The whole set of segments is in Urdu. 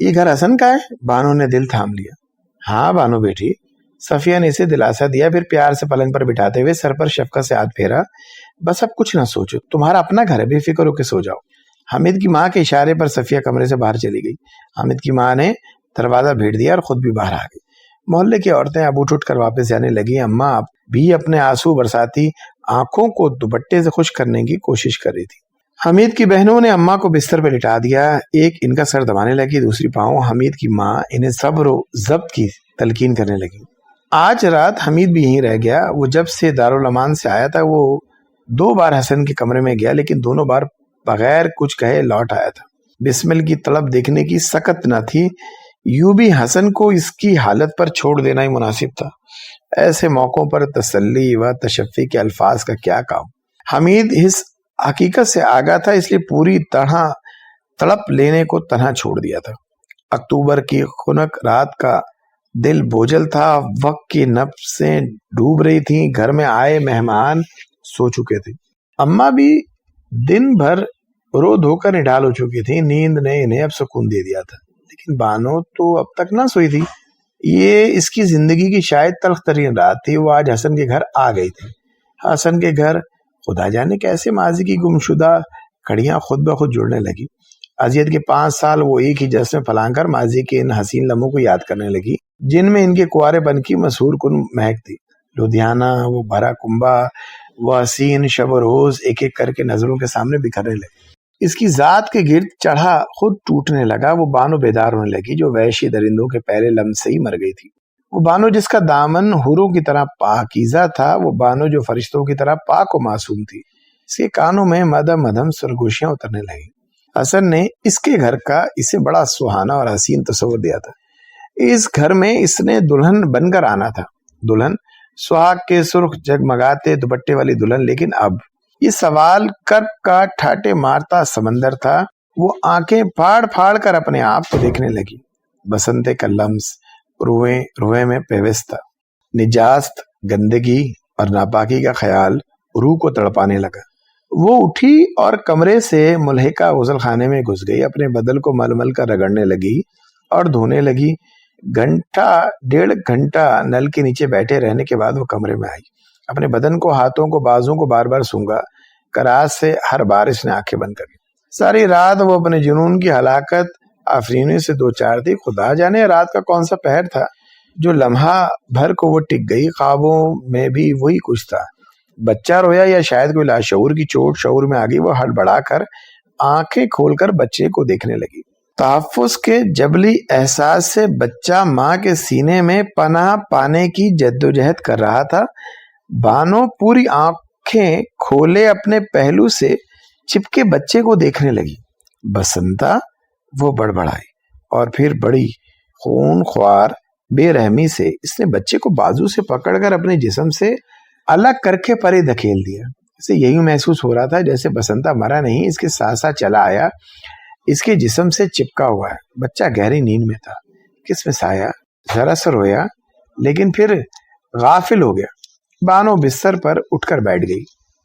یہ گھر حسن کا ہے؟ بانو نے دل تھام لیا۔ ہاں بانو بیٹی، صفیہ نے اسے دلاسا دیا، پھر پیار سے پلنگ پر بٹھاتے ہوئے سر پر شفقت سے ہاتھ پھیرا۔ بس اب کچھ نہ سوچو، تمہارا اپنا گھر ہے، بے فکر ہو کے سو جاؤ۔ حامد کی ماں کے اشارے پر صفیہ کمرے سے باہر چلی گئی۔ حامد کی ماں نے دروازہ بھیڑ دیا اور خود بھی باہر آ گئی۔ محلے کی عورتیں اب اٹھ کر واپس جانے لگی۔ اماں اب بھی اپنے آنسو برساتی آنکھوں کو دوپٹے سے خشک کرنے کی کوشش کر رہی تھی۔ حمید کی بہنوں نے اماں کو بستر پہ لٹا دیا، ایک ان کا سر دبانے لگی، دوسری پاؤں۔ حمید کی ماں انہیں صبر و ضبط کی تلقین کرنے لگی۔ آج رات حمید بھی یہیں رہ گیا۔ وہ جب سے دارالامان سے آیا تھا وہ 2 بار حسن کے کمرے میں گیا، لیکن دونوں بار بغیر کچھ کہے لوٹ آیا تھا۔ بسمل کی طلب دیکھنے کی سکت نہ تھی، یوں بھی حسن کو اس کی حالت پر چھوڑ دینا ہی مناسب تھا۔ ایسے موقعوں پر تسلی و تشفی کے الفاظ کا کیا کام۔ حمید اس حقیقت سے آگاہ تھا، اس لیے پوری طرح تڑپ لینے کو تنہا چھوڑ دیا تھا۔ اکتوبر کی خنک رات کا دل بوجھل تھا، وقت کی نفسیں ڈوب رہی تھیں، گھر میں آئے مہمان سو چکے تھے۔ اماں بھی دن بھر رو دھو کر نڈال ہو چکی تھی، نیند نے انہیں اب سکون دے دیا تھا۔ لیکن بانو تو اب تک نہ سوئی تھی۔ یہ اس کی زندگی کی شاید تلخ ترین رات تھی۔ وہ آج حسن کے گھر آ گئی تھی۔ حسن کے گھر خدا جانے کیسے ماضی کی گمشدہ کڑیاں خود بخود جڑنے لگی۔ اذیت کے 5 سال وہ ایک ہی جس میں پھلانگ کر ماضی کے ان حسین لمحوں کو یاد کرنے لگی جن میں ان کے کنوارے پن کی مسحور کن مہک تھی۔ لدھیانہ، وہ بھرا کنبہ، وہ حسین شب و روز ایک ایک کر کے نظروں کے سامنے بکھرنے لگے۔ اس کی ذات کے گرد چڑھا خود ٹوٹنے لگا۔ وہ بانو بیدار ہونے لگی جو وحشی درندوں کے پہلے لمس سے ہی مر گئی تھی۔ وہ بانو جس کا دامن حوروں کی طرح پاکیزہ تھا، وہ بانو جو فرشتوں کی طرح پاک و معصوم تھی۔ اس کے کانوں میں مدھم مدھم سرگوشیاں اترنے لگیں۔ حسن نے اس کے گھر کا اسے بڑا سہانا اور حسین تصور دیا تھا۔ اس گھر میں اس نے دلہن بن کر آنا تھا، دلہن سہاگ کے سرخ جگمگاتے دوپٹے والی دلہن۔ لیکن اب یہ سوال کرب کا ٹھاٹے مارتا سمندر تھا۔ وہ آنکھیں پھاڑ پھاڑ کر اپنے آپ کو دیکھنے لگی۔ بسنتے کا لمس روئے میں پیوستہ، نجاست، گندگی اور ناپاکی کا خیال روح کو تڑپانے لگا۔ وہ اٹھی اور کمرے سے ملحقہ غسل خانے میں گھس گئی، اپنے بدن کو مل مل کر رگڑنے لگی اور دھونے لگی۔ 1.5 گھنٹہ نل کے نیچے بیٹھے رہنے کے بعد وہ کمرے میں آئی۔ اپنے بدن کو، ہاتھوں کو، بازوں کو بار بار سونگا۔ کراس سے ہر بار اس نے آنکھیں بند کر لی۔ ساری رات وہ اپنے جنون کی ہلاکت آفرینی سے دوچار تھی۔ خدا جانے رات کا کون سا پہر تھا جو لمحہ بھر کو وہ ٹک گئی۔ خوابوں میں بھی وہی کچھ تھا، بچہ رویا یا شاید کوئی لاشعور کی چوٹ شعور میں آ گئی۔ وہ ہڑبڑا کر آنکھیں کھول کر بچے کو دیکھنے لگی۔ تحفظ کے جبلی احساس سے بچہ ماں کے سینے میں پناہ پانے کی جدوجہد کر رہا تھا۔ بانو پوری آنکھیں کھولے اپنے پہلو سے چپکے بچے کو دیکھنے لگی۔ بسنتا، وہ بڑبڑائی اور پھر بڑی خون خوار بے رحمی سے اس نے بچے کو بازو سے پکڑ کر اپنے جسم سے الگ کر کے پرے دھکیل دیا۔ اسے یہی محسوس ہو رہا تھا جیسے بسنتا مرا نہیں، اس کے ساتھ ساتھ چلا آیا، اس کے جسم سے چپکا ہوا ہے۔ بچہ گہری نیند میں تھا، کس میں سایہ، ذرا سا رویا لیکن پھر غافل ہو گیا۔ بانو بستر پر اٹھ کر بیٹھ گئی،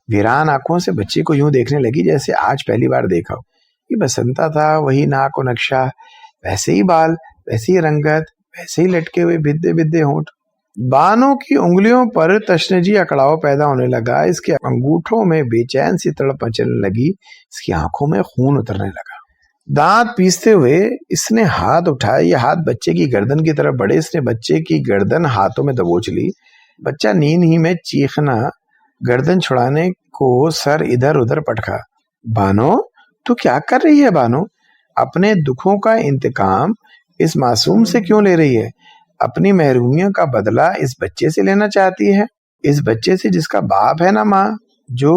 ویران آنکھوں سے بچے کو یوں دیکھنے لگی جیسے آج پہلی بار دیکھا ہو۔ یہ بسنتا تھا، وہی ناک و نقشہ، ویسے ہی بال، ویسے ہی رنگت، ویسے ہی لٹکے ہوئے بھدے بھدے ہونٹ۔ بانو کی انگلیوں پر تشنجی اکڑاؤ پیدا ہونے لگا، اس کے انگوٹھوں میں بے چین سی تڑپ مچلنے لگی، اس کی آنکھوں میں خون اترنے لگا۔ دانت پیستے ہوئے اس نے ہاتھ اٹھائے، یہ ہاتھ بچے کی گردن کی طرف بڑھے، اس نے بچے کی گردن ہاتھوں میں دبوچ لی۔ بچہ نیند ہی میں چیخنا، گردن چھڑانے کو سر ادھر ادھر پٹکا۔ بانو، تو کیا کر رہی ہے بانو؟ اپنے دکھوں کا انتقام اس معصوم سے کیوں لے رہی ہے؟ اپنی محرومیوں کا بدلہ اس بچے سے لینا چاہتی ہے، اس بچے سے جس کا باپ ہے نا ماں، جو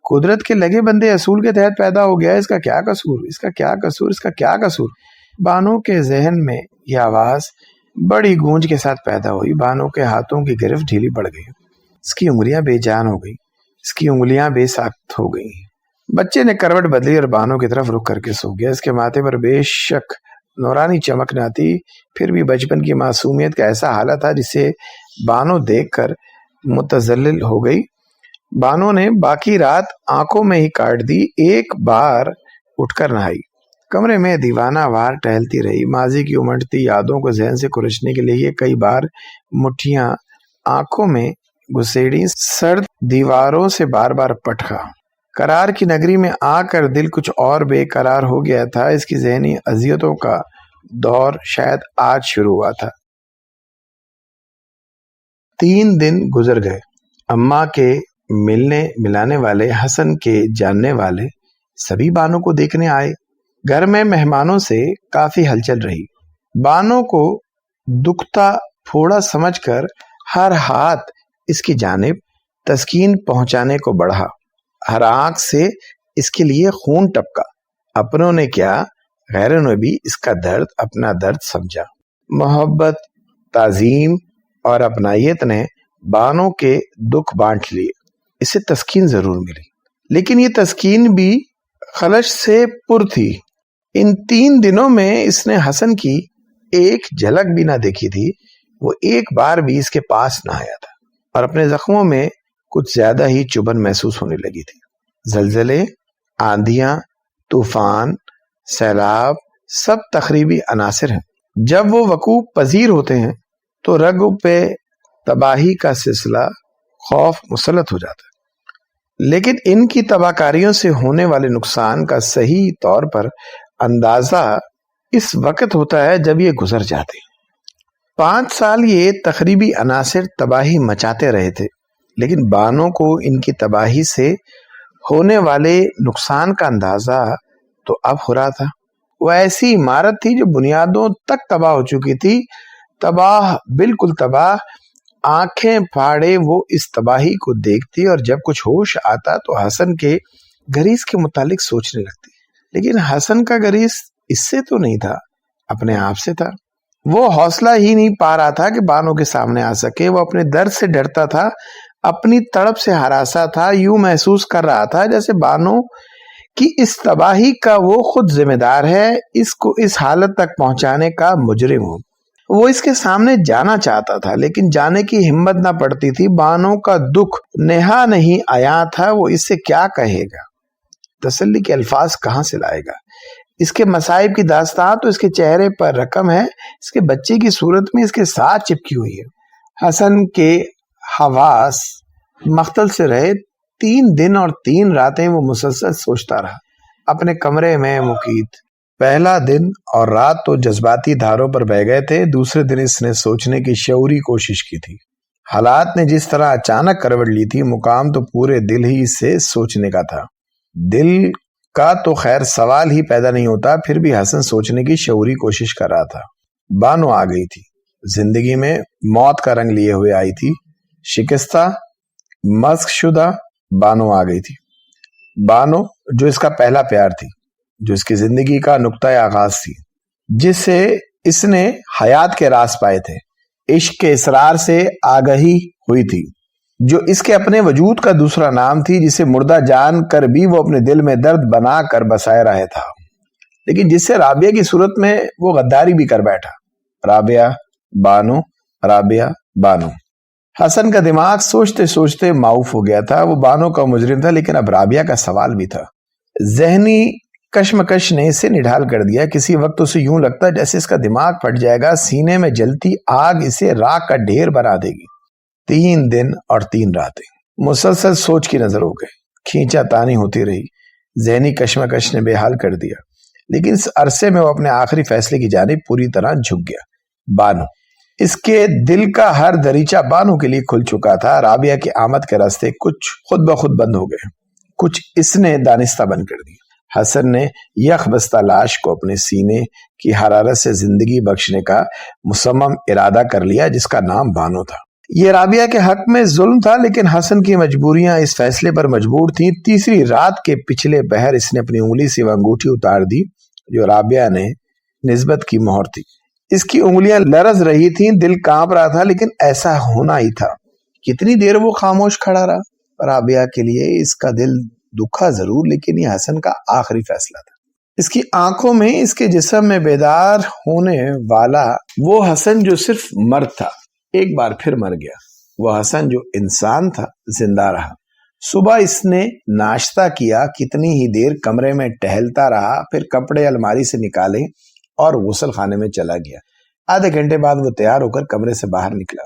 قدرت کے لگے بندے اصول کے تحت پیدا ہو گیا ہے۔ اس کا کیا قصور، اس کا کیا قصور، اس کا کیا قصور؟ بانو کے ذہن میں یہ آواز بڑی گونج کے ساتھ پیدا ہوئی۔ بانو کے ہاتھوں کی گرفت ڈھیلی پڑ گئی، اس کی انگلیاں بے جان ہو گئی، اس کی انگلیاں بے ساخت ہو گئی۔ بچے نے کروٹ بدلی اور بانو کی طرف رخ کر کے سو گیا۔ اس کے ماتھے پر بے شک نورانی چمک نہ تھی، پھر بھی بچپن کی معصومیت کا ایسا حالت تھا جسے بانو دیکھ کر متذلل ہو گئی۔ بانو نے باقی رات آنکھوں میں ہی کاٹ دی، ایک بار اٹھ کر نہائی، کمرے میں دیوانہ وار ٹہلتی رہی. ماضی کی امٹتی یادوں کو ذہن سے کھرچنے کے لیے یہ کئی بار مٹھیاں آنکھوں میں گھسیڑی. سرد دیواروں سے بار بار پٹکا. قرار کی نگری میں آ کر دل کچھ اور بے قرار ہو گیا تھا. اس کی ذہنی اذیتوں کا دور شاید آج شروع ہوا تھا. 3 دن گزر گئے. اماں کے ملنے ملانے والے، حسن کے جاننے والے سبھی بانو کو دیکھنے آئے. گھر میں مہمانوں سے کافی ہلچل رہی. بانو کو دکھتا پھوڑا سمجھ کر ہر ہاتھ اس کی جانب تسکین پہنچانے کو بڑھا. ہر آنکھ سے اس کے لیے خون ٹپکا. اپنوں نے کیا، غیروں نے بھی اس کا درد اپنا درد سمجھا. محبت، تعظیم اور اپنائیت نے بانو کے دکھ بانٹ لیے. اسے تسکین ضرور ملی، لیکن یہ تسکین بھی خلش سے پر تھی. ان 3 دنوں میں اس نے حسن کی ایک جھلک بھی نہ دیکھی تھی. وہ ایک بار بھی اس کے پاس نہ آیا تھا اور اپنے زخموں میں کچھ زیادہ ہی چبھن محسوس ہونے لگی تھی. زلزلے، آندھیاں، طوفان، سیلاب سب تخریبی عناصر ہیں. جب وہ وقوع پذیر ہوتے ہیں تو رگ پہ تباہی کا سلسلہ خوف مسلط ہو جاتا ہے. لیکن ان کی تباہ کاریوں سے ہونے والے نقصان کا صحیح طور پر اندازہ اس وقت ہوتا ہے جب یہ گزر جاتے ہیں. 5 سال یہ تخریبی عناصر تباہی مچاتے رہے تھے، لیکن بانو کو ان کی تباہی سے ہونے والے نقصان کا اندازہ تو اب ہو رہا تھا. وہ ایسی عمارت تھی جو بنیادوں تک تباہ ہو چکی تھی. تباہ، بالکل تباہ. آنکھیں پھاڑے وہ اس تباہی کو دیکھتی اور جب کچھ ہوش آتا تو حسن کے گریز کے متعلق سوچنے لگتی. لیکن حسن کا گریز اس سے تو نہیں تھا، اپنے آپ سے تھا. وہ حوصلہ ہی نہیں پا رہا تھا کہ بانو کے سامنے آ سکے. وہ اپنے درد سے ڈرتا تھا، اپنی تڑپ سے ہراسا تھا. یوں محسوس کر رہا تھا جیسے بانو کی اس تباہی کا وہ خود ذمہ دار ہے، اس کو اس حالت تک پہنچانے کا مجرم ہو. وہ اس کے سامنے جانا چاہتا تھا لیکن جانے کی ہمت نہ پڑتی تھی. بانو کا دکھ نہا نہیں آیا تھا. وہ اس سے کیا کہے گا، تسلی کے الفاظ کہاں سے لائے گا. اس کے مصائب کی داستان تو اس کے چہرے پر رقم ہے، اس کے بچے کی صورت میں اس کے ساتھ چپکی ہوئی ہے. حسن کے حواس مختل سے رہے. 3 دن اور 3 راتیں وہ مسلسل سوچتا رہا، اپنے کمرے میں مقید. پہلا دن اور رات تو جذباتی دھاروں پر بہہ گئے تھے. دوسرے دن اس نے سوچنے کی شعوری کوشش کی تھی. حالات نے جس طرح اچانک کروٹ لی تھی، مقام تو پورے دل ہی سے سوچنے کا تھا. دل کا تو خیر سوال ہی پیدا نہیں ہوتا، پھر بھی حسن سوچنے کی شعوری کوشش کر رہا تھا. بانو آ گئی تھی. زندگی میں موت کا رنگ لیے ہوئے آئی تھی. شکستہ، مسخ شدہ بانو آ گئی تھی. بانو جو اس کا پہلا پیار تھی، جو اس کی زندگی کا نقطۂ آغاز تھی، جس سے اس نے حیات کے راز پائے تھے. عشق کے اسرار سے آگہی ہوئی تھی، جو اس کے اپنے وجود کا دوسرا نام تھی، جسے مردہ جان کر بھی وہ اپنے دل میں درد بنا کر بسائے رہا تھا، لیکن جس سے رابعہ کی صورت میں وہ غداری بھی کر بیٹھا. رابعہ، بانو، رابعہ، بانو. حسن کا دماغ سوچتے سوچتے معاف ہو گیا تھا. وہ بانو کا مجرم تھا، لیکن اب رابعہ کا سوال بھی تھا. ذہنی کشمکش نے اسے نڈھال کر دیا. کسی وقت اسے یوں لگتا جیسے اس کا دماغ پھٹ جائے گا. سینے میں جلتی آگ اسے راکھ کا ڈھیر بنا دے گی. 3 دن اور 3 راتیں مسلسل سوچ کی نظر ہو گئے. کھینچا تانی ہوتی رہی. ذہنی کشمکش نے بے حال کر دیا، لیکن اس عرصے میں وہ اپنے آخری فیصلے کی جانب پوری طرح جھک گیا. بانو. اس کے دل کا ہر دریچہ بانو کے لیے کھل چکا تھا. رابعہ کی آمد کے راستے کچھ خود بخود بند ہو گئے، کچھ اس نے دانستہ بند کر دی. حسن نے یخ بستہ لاش کو اپنے سینے کی حرارت سے زندگی بخشنے کا مصمم ارادہ کر لیا، جس کا نام بانو تھا. یہ رابعہ کے حق میں ظلم تھا، لیکن حسن کی مجبوریاں اس فیصلے پر مجبور تھیں. تیسری رات کے پچھلے پہر اس نے اپنی انگلی سے وہ انگوٹھی اتار دی جو رابعہ نے نسبت کی مہر تھی. اس کی انگلیاں لرز رہی تھیں، دل کانپ رہا تھا، لیکن ایسا ہونا ہی تھا. کتنی دیر وہ خاموش کھڑا رہا. رابعہ کے لیے اس کا دل دکھا ضرور، لیکن یہ حسن کا آخری فیصلہ تھا. اس کی آنکھوں میں، اس کے جسم میں بیدار ہونے والا وہ حسن جو صرف مرد تھا، ایک بار پھر مر گیا. وہ حسن جو انسان تھا، زندہ رہا. صبح اس نے ناشتہ کیا، کتنی ہی دیر کمرے میں ٹہلتا رہا، پھر کپڑے الماری سے نکالے اور غسل خانے میں چلا گیا۔ آدھے گھنٹے بعد وہ تیار ہو کر کمرے سے باہر نکلا۔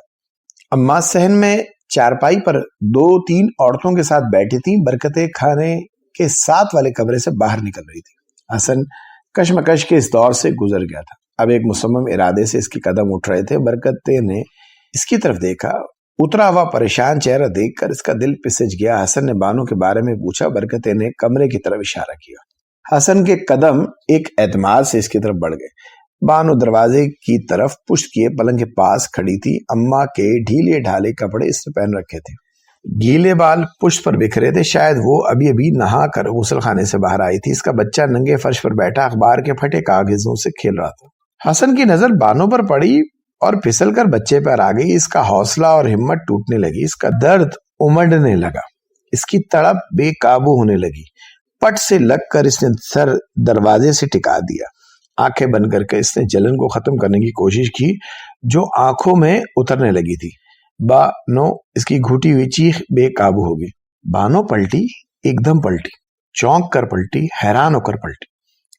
اماں صحن میں چارپائی پر 2-3 عورتوں کے ساتھ بیٹھی تھیں۔ برکتیں کھانے کے ساتھ والے کمرے سے باہر نکل رہی تھی۔ حسن کشمکش کے اس دور سے گزر گیا تھا۔ اب ایک مصمم ارادے سے اس کے قدم اٹھ رہے تھے۔ برکتیں نے اس کی طرف دیکھا، اترا ہوا پریشان چہرہ دیکھ کر اس کا دل پسج گیا۔ حسن نے بانو کے بارے میں پوچھا۔ برکتیں نے کمرے کی طرف اشارہ کیا۔ حسن کے قدم ایک اعتماد سے اس کی طرف بڑھ گئے۔ بانو دروازے کی طرف پشت کیے پلنگ کے پاس کھڑی تھی۔ اماں کے ڈھیلے ڈھالے کپڑے اس نے پہن رکھے تھے، گیلے بال پشت پر بکھرے تھے۔ شاید وہ ابھی نہا کر غسل خانے سے باہر آئی تھی۔ اس کا بچہ ننگے فرش پر بیٹھا اخبار کے پھٹے کاغذوں سے کھیل رہا تھا۔ حسن کی نظر بانو پر پڑی اور پھسل کر بچے پر آ گئی۔ اس کا حوصلہ اور ہمت ٹوٹنے لگی، اس کا درد امڑنے لگا، اس کی تڑپ بے قابو ہونے لگی۔ پٹ سے لگ کر اس نے سر دروازے سے ٹکا دیا۔ آنکھیں بند کر کے اس نے جلن کو ختم کرنے کی کوشش کی جو آنکھوں میں اترنے لگی تھی۔ بانو، اس کی گھٹی ہوئی چیخ بے قابو ہو گئی۔ بانو پلٹی، ایک دم پلٹی، چونک کر پلٹی، حیران ہو کر پلٹی۔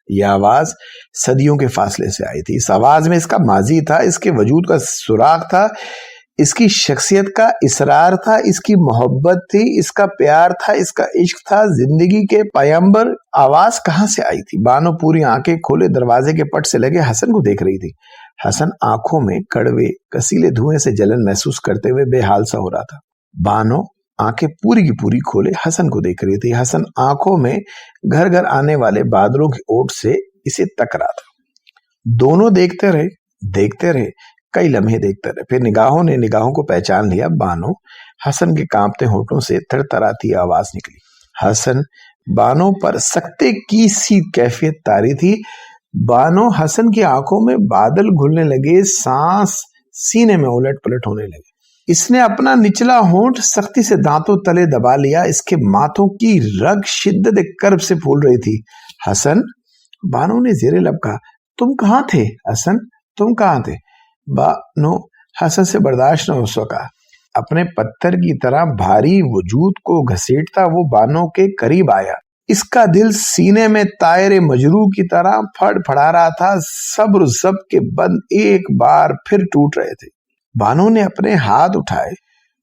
یہ آواز صدیوں کے فاصلے سے آئی تھی۔ اس آواز میں اس کا ماضی تھا، اس کے وجود کا سراغ تھا، اس کی شخصیت کا اصرار تھا، اس کی محبت تھی، اس کا پیار تھا، اس کا عشق تھا، زندگی کے پیغمبر۔ آواز کہاں سے آئی تھی؟ بانو پوری آنکھیں کھولے دروازے کے پٹ سے لگے حسن کو دیکھ رہی تھی۔ حسن آنکھوں میں کڑوے کسیلے دھوئیں سے جلن محسوس کرتے ہوئے بے حال سا ہو رہا تھا۔ بانو آنکھیں پوری کی پوری کھولے حسن کو دیکھ رہی تھی۔ حسن آنکھوں میں گھر گھر آنے والے بادلوں کی اوٹ سے اسے تک رہا تھا۔ دونوں دیکھتے رہے کئی لمحے دیکھتے رہے، پھر نگاہوں نے نگاہوں کو پہچان لیا۔ بانو، حسن کے کانپتے ہونٹوں سے تھرتھراتی آواز نکلی۔ حسن، بانو پر سکتے کی سی کیفیت طاری تھی۔ بانو، حسن کی آنکھوں میں بادل گھلنے لگے، سانس سینے میں الٹ پلٹ ہونے لگے۔ اس نے اپنا نچلا ہونٹ سختی سے دانتوں تلے دبا لیا، اس کے ماتھوں کی رگ شدت کرب سے پھول رہی تھی۔ حسن، بانو نے زیر لب کہا، تم کہاں تھے؟ حسن، تم کہاں تھے؟ بانو حسن سے برداشت نہ ہو سکا۔ اپنے پتھر کی طرح بھاری وجود کو گھسیٹتا وہ بانو کے قریب آیا۔ اس کا دل سینے میں طائر مجروح کی طرح پھڑ پھڑا رہا تھا۔ صبر و ضبط کے بند ایک بار پھر ٹوٹ رہے تھے۔ بانو نے اپنے ہاتھ اٹھائے،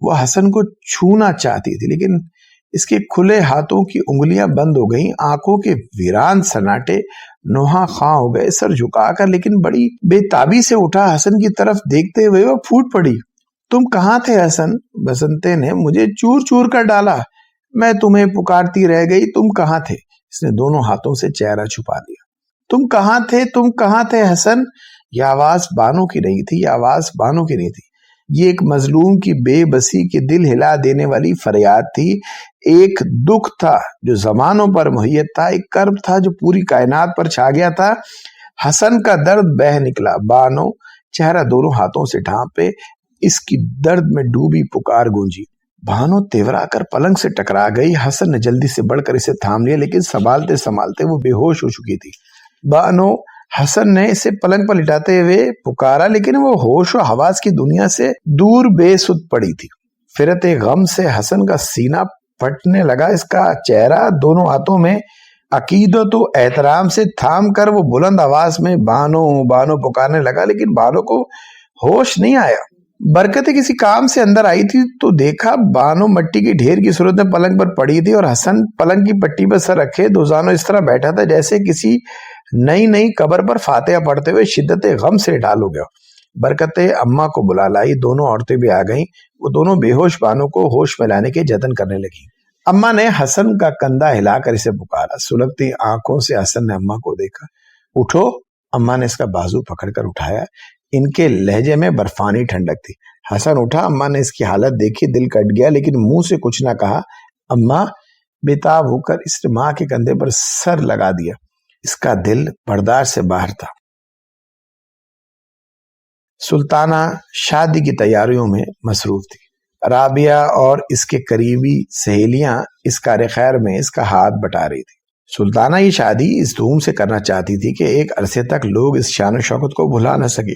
وہ حسن کو چھونا چاہتی تھی لیکن اس کے کھلے ہاتھوں کی انگلیاں بند ہو گئیں۔ آنکھوں کے ویران سناٹے نوحہ خواہ ہو گئے۔ سر جھکا کر لیکن بڑی بے تابی سے اٹھا حسن کی طرف دیکھتے ہوئے وہ پھوٹ پڑی۔ تم کہاں تھے حسن؟ بسنتے نے مجھے چور چور کر ڈالا، میں تمہیں پکارتی رہ گئی، تم کہاں تھے؟ اس نے دونوں ہاتھوں سے چہرہ چھپا لیا۔ تم کہاں تھے؟ تم کہاں تھے حسن؟ یہ آواز بانو کی نہیں تھی، یہ آواز بانو کی نہیں تھی، یہ ایک مظلوم کی بے بسی کے دل ہلا دینے والی فریاد تھی۔ ایک دکھ تھا جو زمانوں پر محیط تھا، ایک کرب تھا جو پوری کائنات پر چھا گیا تھا۔ حسن کا درد بہہ نکلا۔ بانو چہرہ دونوں ہاتھوں سے ڈھانپے، اس کی درد میں ڈوبی پکار گونجی۔ بانو تیورا کر پلنگ سے ٹکرا گئی۔ حسن نے جلدی سے بڑھ کر اسے تھام لیا لیکن سنبھالتے سنبھالتے وہ بے ہوش ہو چکی تھی۔ بانو، حسن نے اسے پلنگ پر لٹاتے ہوئے پکارا لیکن وہ ہوش و حواس کی دنیا سے دور بے سود پڑی تھی۔ فرت غم سے حسن کا سینہ پھٹنے لگا۔ اس کا چہرہ دونوں ہاتھوں میں عقیدت و احترام سے تھام کر وہ بلند آواز میں بانو بانو پکارنے لگا لیکن بانو کو ہوش نہیں آیا۔ برکتیں کسی کام سے اندر آئی تھی تو دیکھا بانو مٹی کی ڈھیر کی صورت میں پلنگ پر پڑی تھی اور حسن پلنگ کی پٹی پر سر رکھے دوزانوں اس طرح بیٹھا تھا جیسے کسی نئی قبر پر فاتحہ پڑھتے ہوئے شدت غم سے ڈال ہو گیا۔ برکتیں اماں کو بلا لائی، دونوں عورتیں بھی آ گئیں۔ وہ دونوں بے ہوش بانو کو ہوش میں لانے کے جتن کرنے لگی۔ اماں نے حسن کا کندھا ہلا کر اسے پکارا۔ سلگتی آنکھوں سے حسن نے اماں کو دیکھا۔ اٹھو، اماں نے اس کا بازو پکڑ کر اٹھایا۔ ان کے لہجے میں برفانی ٹھنڈک تھی۔ حسن اٹھا، اماں نے اس کی حالت دیکھی، دل کٹ گیا لیکن منہ سے کچھ نہ کہا۔ اماں بےتاب ہو کر اس نے ماں کے کندھے پر سر لگا دیا۔ اس کا دل برداشت سے باہر تھا۔ سلطانہ شادی کی تیاریوں میں مصروف تھی۔ رابعہ اور اس کے قریبی سہیلیاں اس کار خیر میں اس کا ہاتھ بٹا رہی تھی۔ سلطانہ یہ شادی اس دھوم سے کرنا چاہتی تھی کہ ایک عرصے تک لوگ اس شان و شوکت کو بھلا نہ سکے۔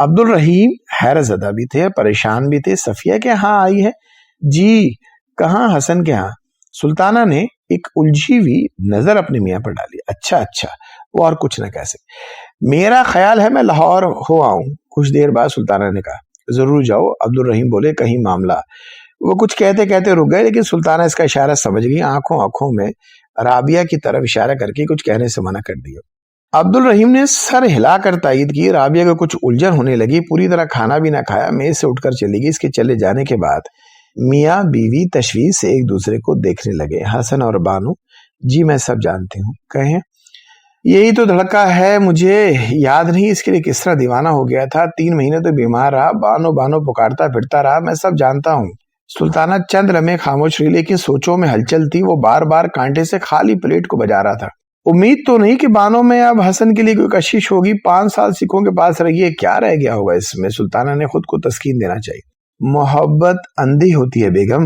عبد الرحیم حیرت زدہ بھی تھے، پریشان بھی تھے. صفیہ کے ہاں آئی ہے؟ جی. کہاں؟ حسن کے ہاں. سلطانہ نے ایک الجھی ہوئی نظر اپنے میاں پر ڈالی. اچھا. وہ اور کچھ نہ کہہ سکے. میرا خیال ہے میں لاہور ہو آؤں. کچھ دیر بعد سلطانہ نے کہا ضرور جاؤ. عبد الرحیم بولے کہیں معاملہ. وہ کچھ کہتے کہتے رک گئے، لیکن سلطانہ اس کا اشارہ سمجھ گئی. آنکھوں میں رابعہ کی طرف اشارہ کر کے کچھ کہنے سے منع کر دیا. عبد الرحیم نے سر ہلا کر تائید کی. رابعہ کو کچھ الجھن ہونے لگی. پوری طرح کھانا بھی نہ کھایا، میز سے اٹھ کر چلی گئی. اس کے چلے جانے کے بعد میاں بیوی تشویش سے ایک دوسرے کو دیکھنے لگے. حسن اور بانو جی میں سب جانتی ہوں. کہیں یہی تو دھڑکا ہے، مجھے یاد نہیں اس کے لیے کس طرح دیوانہ ہو گیا تھا. 3 مہینے تو بیمار رہا، بانو پکارتا پھرتا رہا. میں سب جانتا ہوں. سلطانہ چند لمحے خاموش رہی، لیکن سوچوں میں ہلچل تھی. وہ بار بار کانٹے سے خالی پلیٹ کو بجا رہا تھا. امید تو نہیں کہ بانو میں اب حسن کے لیے کوئی کشش ہوگی. 5 سال سکھوں کے پاس رہی ہے، کیا رہ گیا ہوگا اس میں. سلطانہ نے خود کو تسکین دینا چاہیے. محبت اندھی ہوتی ہے بیگم.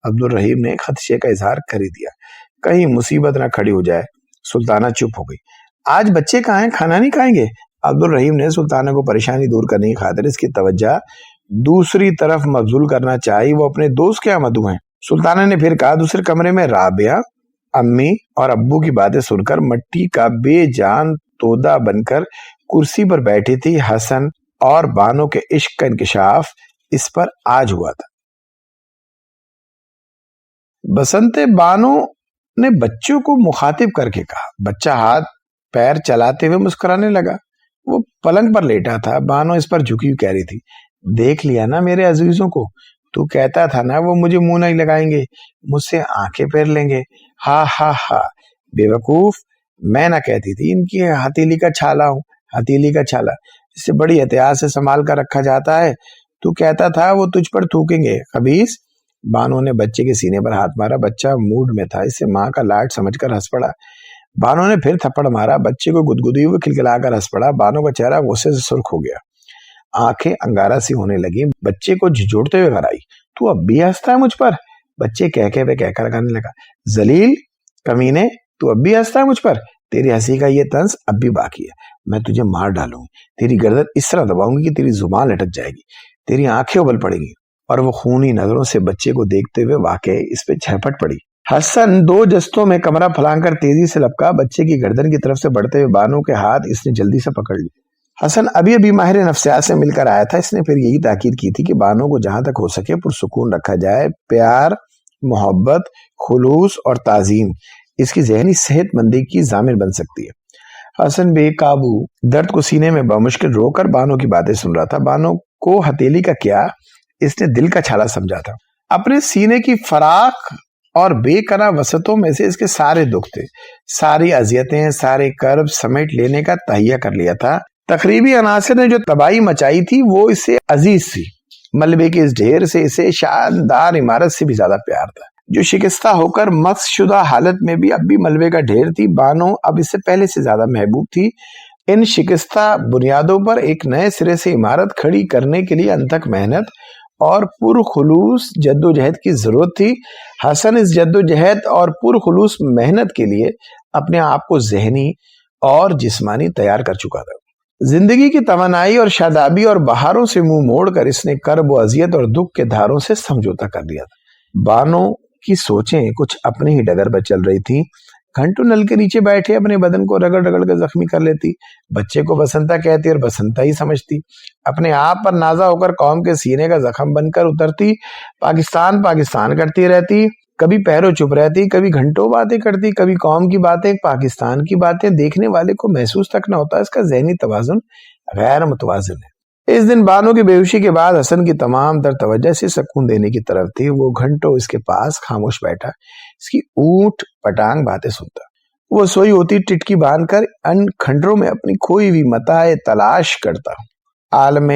عبد الرحیم نے خدشے کا اظہار کر ہی دیا. کہیں مصیبت نہ کھڑی ہو جائے. سلطانہ چپ ہو گئی. آج بچے کہاں ہیں؟ کھانا نہیں کھائیں گے؟ عبد الرحیم نے سلطانہ کو پریشانی دور کرنے کی خاطر اس کی توجہ دوسری طرف مبذول کرنا چاہی. وہ اپنے دوست کے مدعو ہیں. سلطانہ نے پھر کہا دوسرے کمرے میں رابعہ امی اور ابو کی باتیں سن کر مٹی کا بے جان تودا بن کر کرسی پر بیٹھی تھی. حسن اور بانو کے عشق کا انکشاف اس پر آج ہوا تھا. بسنت بانو نے بچوں کو مخاطب کر کے کہا. بچہ ہاتھ پیر چلاتے ہوئے مسکرانے لگا. وہ پلنگ پر لیٹا تھا. بانو اس پر جھکی ہوئی کہہ رہی تھی دیکھ لیا نا میرے عزیزوں کو، تو کہتا تھا نا وہ مجھے منہ نہیں لگائیں گے، مجھ سے آنکھیں پھیر لیں گے. ہا بے وقوف، میں نہ کہتی تھی ان کی ہتھیلی کا چھالا ہوں. ہتھیلی کا چھالا اسے بڑی احتیاط سے سنبھال کر رکھا جاتا ہے. تو کہتا تھا وہ تجھ پر تھوکیں گے خبیث. بانو نے بچے کے سینے پر ہاتھ مارا. بچہ موڈ میں تھا، اسے ماں کا لاڈ سمجھ کر ہنس پڑا. بانو نے پھر تھپڑ مارا. بچے کو گدگدی ہوئے کھلکھلا کر ہنس پڑا. بانو کا چہرہ غصے سے سرخ ہو گیا، آنکھیں انگارہ سی ہونے لگی. بچے کو جھجھوڑتے ہوئے گھر آئی. تو اب بھی ہنستا ہے مجھ پر؟ بچے کہہ کر لگانے لگا. ذلیل کمینے، تو اب بھی ہنستا ہے مجھ پر؟ تیری ہنسی کا یہ طنز اب بھی باقی ہے. میں تجھے مار ڈالوں گی. تیری گردن اس طرح دباؤں گی کہ تیری زبان لٹک جائے گی، تیری آنکھیں ابل پڑیں گی. اور وہ خونی نظروں سے بچے کو دیکھتے ہوئے واقع اس پہ جھپٹ پڑی. حسن 2 جستوں میں کمرہ پھلانگ کر تیزی سے لپکا. بچے کی گردن کی طرف سے بڑھتے ہوئے بانو کے ہاتھ اس نے جلدی سے پکڑ لی. حسن ابھی ماہر نفسیات سے مل کر آیا تھا. اس نے پھر یہی تاکید کی تھی کہ بانو کو جہاں تک ہو سکے پرسکون رکھا جائے. پیار، محبت، خلوص اور تعظیم اس کی ذہنی صحت مندی کی ضامن بن سکتی ہے. حسن بے قابو درد کو سینے میں بمشکل رو کر بانو کی باتیں سن رہا تھا. بانو کو ہتھیلی کا کیا اس نے دل کا چھالا سمجھا تھا. اپنے سینے کی فراق اور بے کناں وسعتوں میں سے اس کے سارے دکھ تھے، ساری اذیتیں، سارے کرب سمیٹ لینے کا تہیہ کر لیا تھا. تقریبی عناصر نے جو تباہی مچائی تھی وہ اسے عزیز تھی. ملبے کے اس ڈھیر سے اسے شاندار عمارت سے بھی زیادہ پیار تھا جو شکستہ ہو کر مکس شدہ حالت میں بھی اب بھی ملبے کا ڈھیر تھی. بانو اب اس سے پہلے سے زیادہ محبوب تھی. ان شکستہ بنیادوں پر ایک نئے سرے سے عمارت کھڑی کرنے کے لیے انتھک محنت اور پرخلوص جدوجہد کی ضرورت تھی. حسن اس جدوجہد اور پرخلوص محنت کے لیے اپنے آپ کو ذہنی اور جسمانی تیار کر چکا تھا. زندگی کی توانائی اور شادابی اور بہاروں سے منہ موڑ کر اس نے کرب و اذیت اور دکھ کے دھاروں سے سمجھوتا کر لیا تھا. بانو کی سوچیں کچھ اپنے ہی ڈگر پر چل رہی تھی. گھنٹوں نل کے نیچے بیٹھے اپنے بدن کو رگڑ رگڑ کر زخمی کر لیتی. بچے کو بسنتا کہتی اور بسنتا ہی سمجھتی. اپنے آپ پر نازا ہو کر قوم کے سینے کا زخم بن کر اترتی. پاکستان کرتی رہتی. کبھی پیروں چپ رہتی، کبھی گھنٹوں باتیں کرتی، کبھی قوم کی باتیں، پاکستان کی باتیں. دیکھنے والے کو محسوس تک نہ ہوتا اس کا ذہنی توازن غیر متوازن ہے. اس دن بانو کی بیہوشی کے بعد حسن کی تمام تر توجہ سے سکون دینے کی طرف تھی. وہ گھنٹوں اس کے پاس خاموش بیٹھا، اس کی اونٹ پٹانگ باتیں سنتا. وہ سوئی ہوتی ٹٹکی باندھ کر ان کھنڈروں میں اپنی کھوئی ہوئی متاع تلاش کرتا. عالم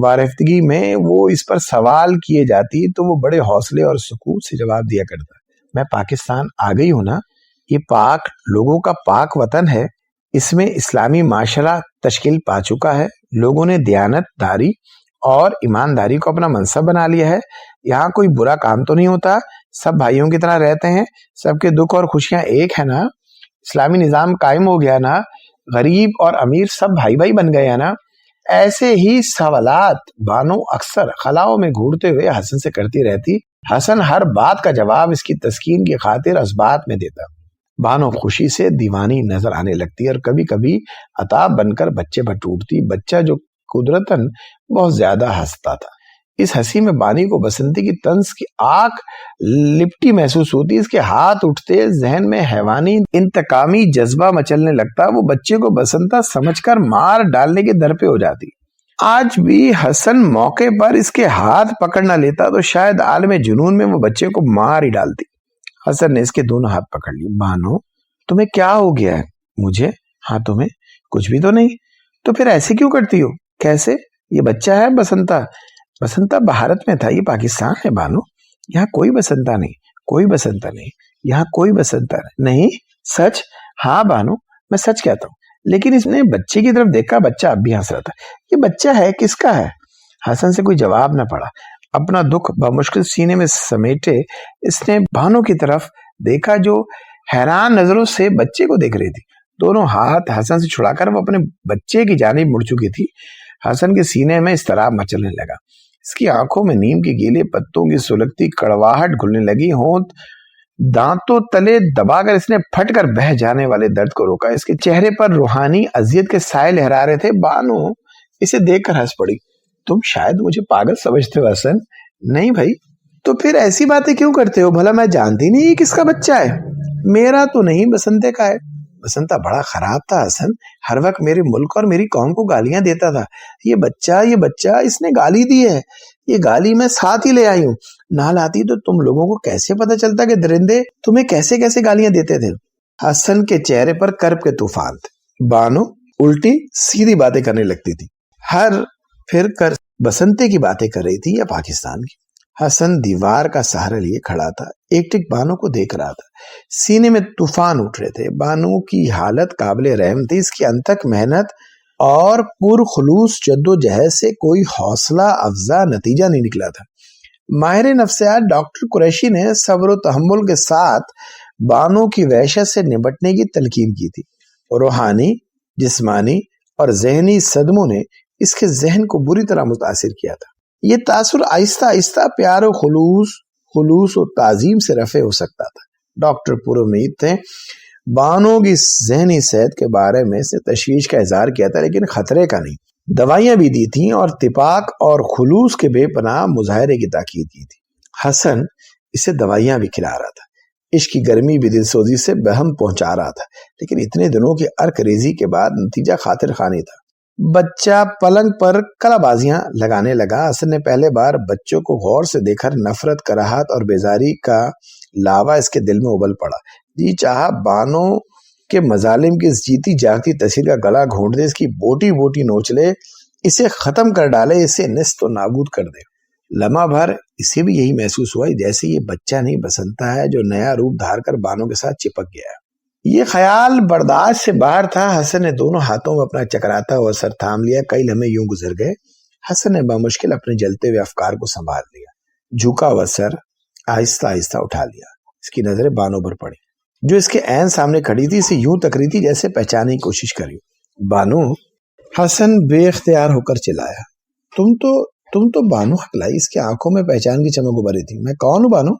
وارفتگی میں وہ اس پر سوال کیے جاتی تو وہ بڑے حوصلے اور سکون سے جواب دیا کرتا. میں پاکستان آ گئی ہوں نا، یہ پاک لوگوں کا پاک وطن ہے. اس میں اسلامی معاشرہ تشکیل پا چکا ہے. لوگوں نے دیانت داری اور ایمانداری کو اپنا منصب بنا لیا ہے. یہاں کوئی برا کام تو نہیں ہوتا، سب بھائیوں کی طرح رہتے ہیں. سب کے دکھ اور خوشیاں ایک ہے نا. اسلامی نظام قائم ہو گیا نا. غریب اور امیر سب بھائی بھائی بن گئے ہیں نا. ایسے ہی سوالات بانو اکثر خلاؤں میں گھورتے ہوئے حسن سے کرتی رہتی. حسن ہر بات کا جواب اس کی تسکین کی خاطر اسبات میں دیتا. بانو خوشی سے دیوانی نظر آنے لگتی اور کبھی کبھی عطا بن کر بچے پر ٹوٹتی. بچہ جو قدرتاً بہت زیادہ ہنستا تھا. اس ہنسی میں بانی کو بسنتی کی طنز کی آنکھ لپٹی محسوس ہوتی. اس کے ہاتھ اٹھتے ذہن میں حیوانی انتقامی جذبہ مچلنے لگتا. وہ بچے کو بسنتا سمجھ کر مار ڈالنے کے در پہ ہو جاتی. آج بھی حسن موقع پر اس کے ہاتھ پکڑ نہ لیتا تو شاید عالم جنون میں وہ بچے کو مار ہی ڈالتی. حسن نے اس کے دونوں ہاتھ پکڑ لی. بانو تمہیں کیا ہو گیا ہے؟ مجھے؟ ہاں تمہیں کچھ بھی تو نہیں. تو پھر ایسے کیوں کرتی ہو؟ کیسے؟ یہ بچہ ہے بسنتا. بسنتا بھارت میں تھا، یہ پاکستان ہے بانو. یہاں کوئی بسنتا نہیں، کوئی بسنتا نہیں، یہاں کوئی بسنتا نہیں. سچ؟ ہاں بانو میں سچ کہتا ہوں. لیکن اس نے بچے کی طرف دیکھا. بچہ اب بھی ہنس رہا تھا. یہ بچہ ہے کس کا ہے؟ حسن سے کوئی جواب نہ پڑا. اپنا دکھ بمشکل سینے میں سمیٹے اس نے بانو کی طرف دیکھا جو حیران نظروں سے بچے کو دیکھ رہی تھی. دونوں ہاتھ حسن سے چھڑا کر وہ اپنے بچے کی جانب مڑ چکی تھی. حسن کے سینے میں اضطراب مچلنے لگا. اس کی آنکھوں میں نیم کے گیلے پتوں کی سلگتی کڑواہٹ گھلنے لگی. ہونٹ دانتوں تلے دبا کر اس نے پھٹ کر بہہ جانے والے درد کو روکا. اس کے چہرے پر روحانی اذیت کے سائے لہرا رہے تھے. بانو اسے دیکھ کر ہنس پڑی. تم شاید مجھے پاگل سمجھتے ہو حسن. نہیں بھائی، تو پھر ایسی باتیں کیوں کرتے ہو؟ بھلا میں جانتی نہیں یہ کس کا بچہ ہے. میرا تو نہیں، بسنتے کا ہے. بسنتا بڑا خراب تھا حسن. ہر وقت میرے ملک اور میری قوم کو گالیاں دیتا تھا. یہ بچہ اس نے گالی دی ہے. یہ گالی میں ساتھ ہی لے آئی ہوں. نہ لاتی تو تم لوگوں کو کیسے پتا چلتا کہ درندے تمہیں کیسے کیسے گالیاں دیتے تھے. حسن کے چہرے پر کرب کے طوفان تھے. بانو الٹی سیدھی باتیں کرنے لگتی تھی. ہر پھر کر بسنتے کی باتیں کر رہی تھی یا پاکستان کی. حسن دیوار کا سہارا لیے کھڑا تھا. ایک ٹک بانو کو دیکھ رہا تھا. سینے میں طوفان اٹھ رہے تھے. بانو کی حالت قابل رحم تھی. اس کی انتھک محنت اور پرخلوص جدوجہد سے کوئی حوصلہ افزا نتیجہ نہیں نکلا تھا. ماہر نفسیات ڈاکٹر قریشی نے صبر و تحمل کے ساتھ بانو کی وحشت سے نمٹنے کی تلقین کی تھی. روحانی، جسمانی اور ذہنی صدموں نے اس کے ذہن کو بری طرح متاثر کیا تھا. یہ تاثر آہستہ آہستہ پیار و خلوص و تعظیم سے رفع ہو سکتا تھا. ڈاکٹر پر امید تھے. بانو کی ذہنی صحت کے بارے میں اس نے تشویش کا اظہار کیا تھا، لیکن خطرے کا نہیں. دوائیاں بھی دی تھیں اور اتفاق اور خلوص کے بے پناہ مظاہرے کی تاکید کی تھی. حسن اسے دوائیاں بھی کھلا رہا تھا. عشق کی گرمی بھی دل سوزی سے بہم پہنچا رہا تھا. لیکن اتنے دنوں کی ارک ریزی کے بعد نتیجہ خاطر خانی تھا. بچہ پلنگ پر کلا بازیاں لگانے لگا. حسن نے پہلے بار بچوں کو غور سے دیکھ کر نفرت، کراہت اور بیزاری کا لاوا اس کے دل میں ابل پڑا. جی چاہا بانو کے مظالم کی اس جیتی جاگتی تصویر کا گلا گھونٹ دے، اس کی بوٹی بوٹی نوچ لے، اسے ختم کر ڈالے، اسے نیست و نابود کر دے. لمحہ بھر اسے بھی یہی محسوس ہوا جیسے یہ بچہ نہیں بسنتا ہے جو نیا روپ دھار کر بانو کے ساتھ چپک گیا ہے. یہ خیال برداشت سے باہر تھا. حسن نے دونوں ہاتھوں میں اپنا چکراتا ہوا سر تھام لیا. کئی لمحے یوں گزر گئے. حسن نے بمشکل اپنے جلتے ہوئے افکار کو سنبھال لیا. جھکا ہوا سر آہستہ آہستہ اٹھا لیا. اس کی نظریں بانو پر پڑی جو اس کے عین سامنے کھڑی تھی. اسے یوں تک رہی تھی جیسے پہچاننے کی کوشش کری. بانو. حسن بے اختیار ہو کر چلایا. تم تو بانو حقلائی. اس کی آنکھوں میں پہچان کی چمک ابھری تھی. میں کون ہوں بانو؟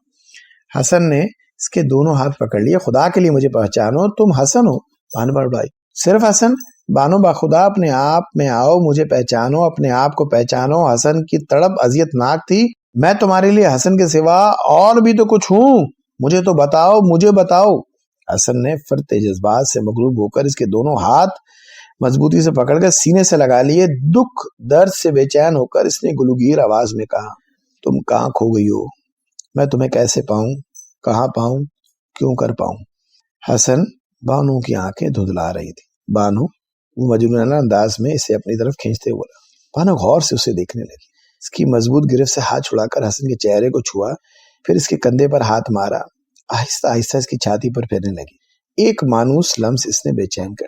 حسن نے اس کے دونوں ہاتھ پکڑ لیے. خدا کے لیے مجھے پہچانو. تم حسن ہو؟ بانو بڑبڑائی. صرف حسن؟ بانو باخدا اپنے آپ میں آؤ، مجھے پہچانو، اپنے آپ کو پہچانو. حسن کی تڑپ اذیت ناک تھی. میں تمہارے لیے حسن کے سوا اور بھی تو کچھ ہوں. مجھے تو بتاؤ، مجھے بتاؤ. حسن نے فرتے جذبات سے مغلوب ہو کر اس کے دونوں ہاتھ مضبوطی سے پکڑ کر سینے سے لگا لیے. دکھ درد سے بے چین ہو کر اس نے گلوگیر آواز میں کہا، تم کہاں کھو گئی ہو؟ میں تمہیں کیسے پاؤں؟ کہاں پاؤں؟ کیوں کر پاؤں؟ حسن بانو کی آنکھیں دھندلا رہی تھی. بانو، وہ مجنونانہ انداز میں اسے اپنی طرف کھینچتے بولا. بانو غور سے اسے دیکھنے لگی. اس کی مضبوط گرفت سے ہاتھ چھڑا کر حسن کے چہرے کو چھوا، پھر اس کے کندھے پر ہاتھ مارا. آہستہ آہستہ اس کی چھاتی پر پھیرنے لگی. ایک مانوس لمس اس نے بے چین کر.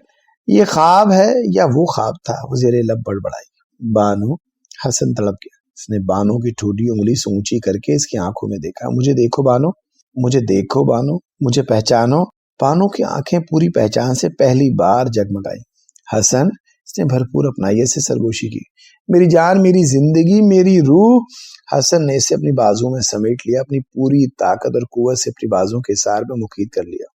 یہ خواب ہے یا وہ خواب تھا؟ وہ زیر لب بڑبڑائی. بانو. حسن تڑپ گیا. اس نے بانو کی ٹھوٹی انگلی سے اونچی کر کے اس کی آنکھوں میں دیکھا. مجھے دیکھو بانو، مجھے دیکھو بانو، مجھے پہچانو. بانو کی آنکھیں پوری پہچان سے پہلی بار جگمگائی. حسن اس نے بھرپور اپنائیت سے سرگوشی کی۔ میری جان، میری زندگی، میری روح۔ حسن نے اسے اپنی بازو میں سمیٹ لیا، اپنی پوری طاقت اور قوت سے اپنی بازو کے سار میں مقید کر لیا۔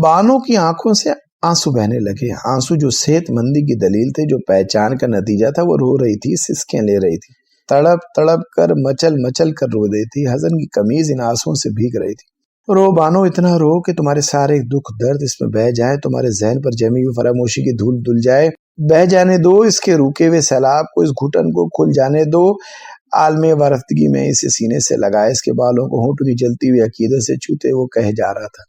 بانو کی آنکھوں سے آنسو بہنے لگے، آنسو جو صحت مندی کی دلیل تھے، جو پہچان کا نتیجہ تھا۔ وہ رو رہی تھی، سسکیاں لے رہی تھی، تڑپ تڑپ کر، مچل مچل کر رو رہی تھی۔ حزن کی قمیض ان آنسوؤں سے بھیگ رہی تھی۔ رو بانو، اتنا رو کہ تمہارے سارے دکھ درد اس میں بہہ جائیں، تمہارے ذہن پر جمی ہوئی فراموشی کی دھول دھل جائے۔ بہہ جانے دو اس کے روکے ہوئے سیلاب کو، اس گھٹن کو کھل جانے دو۔ عالم وارفتگی میں اسے سینے سے لگائے، اس کے بالوں کو ہونٹوں کی جلتی ہوئی عقیدت سے چھوتے وہ کہہ جا رہا تھا،